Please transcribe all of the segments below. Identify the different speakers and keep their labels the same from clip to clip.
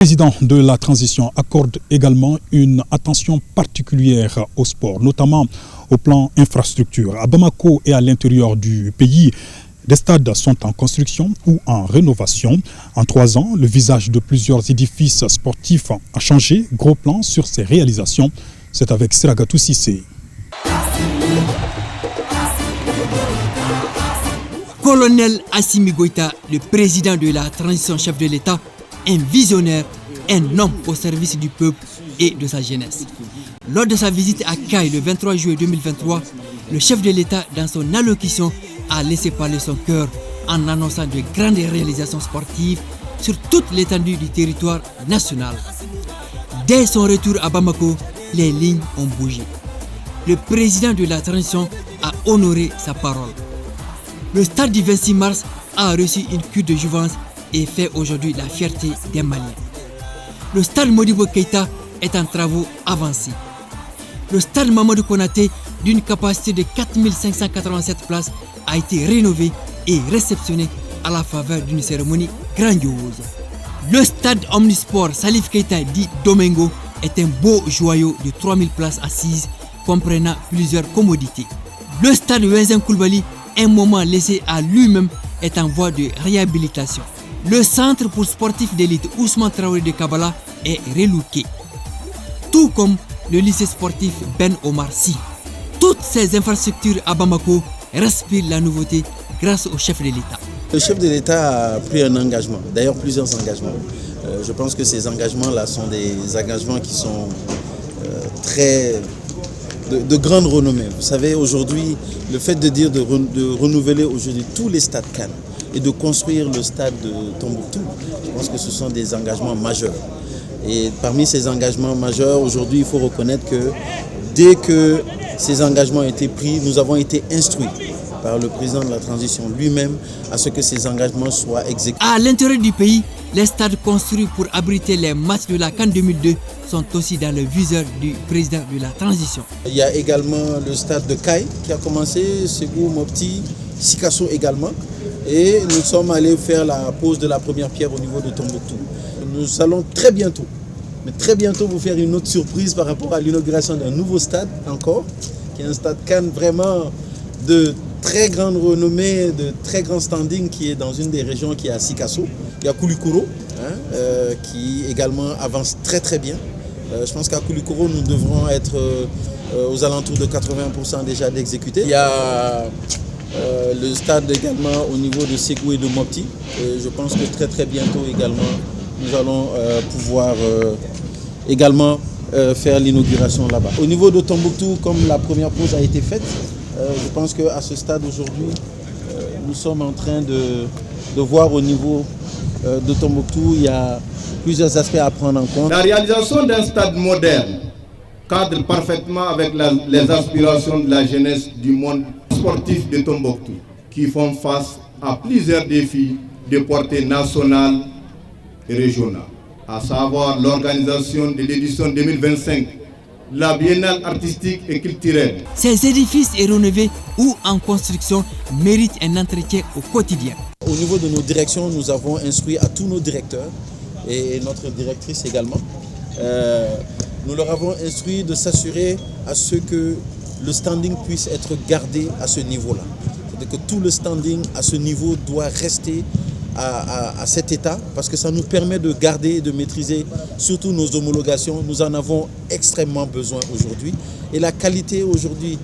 Speaker 1: Le président de la transition accorde également une attention particulière au sport, notamment au plan infrastructure. À Bamako et à l'intérieur du pays, des stades sont en construction ou en rénovation. En 3 ans, le visage de plusieurs édifices sportifs a changé. Gros plan sur ces réalisations. C'est avec Siragatou Sissé.
Speaker 2: Colonel Assimi Goïta, le président de la transition chef de l'État, un visionnaire, un homme au service du peuple et de sa jeunesse. Lors de sa visite à Kayes le 23 juillet 2023, le chef de l'État, dans son allocution, a laissé parler son cœur en annonçant de grandes réalisations sportives sur toute l'étendue du territoire national. Dès son retour à Bamako, les lignes ont bougé. Le président de la transition a honoré sa parole. Le stade du 26 mars a reçu une cure de jouvence et fait aujourd'hui la fierté des Maliens. Le stade Modibo Keïta est en travaux avancés. Le stade Mamadou Konaté, d'une capacité de 4587 places, a été rénové et réceptionné à la faveur d'une cérémonie grandiose. Le stade Omnisport Salif Keïta dit Domingo est un beau joyau de 3000 places assises comprenant plusieurs commodités. Le stade Wenzen Koulibaly, un moment laissé à lui-même, est en voie de réhabilitation. Le centre pour sportifs d'élite Ousmane Traoré de Kabbalah est relooké, tout comme le lycée sportif Ben Omar Sy. Toutes ces infrastructures à Bamako respirent la nouveauté grâce au chef de l'État.
Speaker 3: Le chef de l'État a pris un engagement, d'ailleurs plusieurs engagements. Je pense que ces engagements-là sont des engagements qui sont de grande renommée. Vous savez, aujourd'hui, le fait de dire de renouveler aujourd'hui tous les stades CAN et de construire le stade de Tombouctou, je pense que ce sont des engagements majeurs. Et parmi ces engagements majeurs, aujourd'hui, il faut reconnaître que dès que ces engagements ont été pris, nous avons été instruits par le président de la transition lui-même à ce que ces engagements soient exécutés.
Speaker 2: À l'intérieur du pays, les stades construits pour abriter les matchs de la CAN 2002 sont aussi dans le viseur du président de la transition.
Speaker 3: Il y a également le stade de Kayes qui a commencé, Ségou, Mopti, Sikasso également. Et nous sommes allés faire la pose de la première pierre au niveau de Tombouctou. Nous allons très bientôt vous faire une autre surprise par rapport à l'inauguration d'un nouveau stade encore, qui est un stade CAN vraiment de très grande renommée, de très grand standing, qui est dans une des régions qui est à Sikasso. Il y a Koulikoro, qui également avance très très bien. Je pense qu'à Koulikoro, nous devrons être aux alentours de 80% déjà d'exécutés. Il y a le stade également au niveau de Ségou et de Mopti. Je pense que très très bientôt également, nous allons pouvoir également faire l'inauguration là-bas. Au niveau de Tombouctou, comme la première pause a été faite, je pense qu'à ce stade aujourd'hui, nous sommes en train de voir au niveau de Tombouctou, il y a plusieurs aspects à prendre en compte.
Speaker 4: La réalisation d'un stade moderne cadre parfaitement avec les aspirations de la jeunesse du monde sportif de Tombouctou, qui font face à plusieurs défis de portée nationale et régionale, à savoir l'organisation de l'édition 2025, la biennale artistique et culturelle.
Speaker 2: Ces édifices rénovés ou en construction méritent un entretien au quotidien.
Speaker 3: Au niveau de nos directions, nous avons instruit à tous nos directeurs et notre directrice également. Nous leur avons instruit de s'assurer à ce que le standing puisse être gardé à ce niveau-là. C'est-à-dire que tout le standing à ce niveau doit rester à cet état, parce que ça nous permet de garder et de maîtriser surtout nos homologations. Nous en avons extrêmement besoin aujourd'hui. Et la qualité aujourd'hui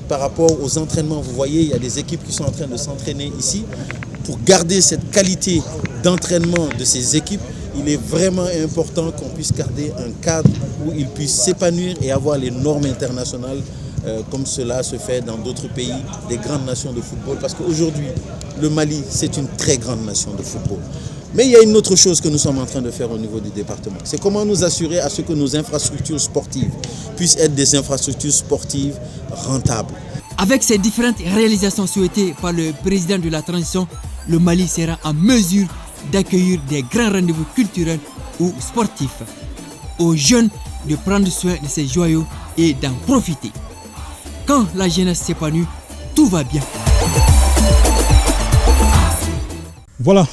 Speaker 3: par rapport aux entraînements, vous voyez, il y a des équipes qui sont en train de s'entraîner ici. Pour garder cette qualité d'entraînement de ces équipes, il est vraiment important qu'on puisse garder un cadre où ils puissent s'épanouir et avoir les normes internationales comme cela se fait dans d'autres pays, des grandes nations de football. Parce qu'aujourd'hui, le Mali, c'est une très grande nation de football. Mais il y a une autre chose que nous sommes en train de faire au niveau du département. C'est comment nous assurer à ce que nos infrastructures sportives puissent être des infrastructures sportives rentables.
Speaker 2: Avec ces différentes réalisations souhaitées par le président de la transition, le Mali sera en mesure d'accueillir des grands rendez-vous culturels ou sportifs. Aux jeunes de prendre soin de ces joyaux et d'en profiter. Quand la jeunesse s'épanouit, tout va bien.
Speaker 1: Voilà.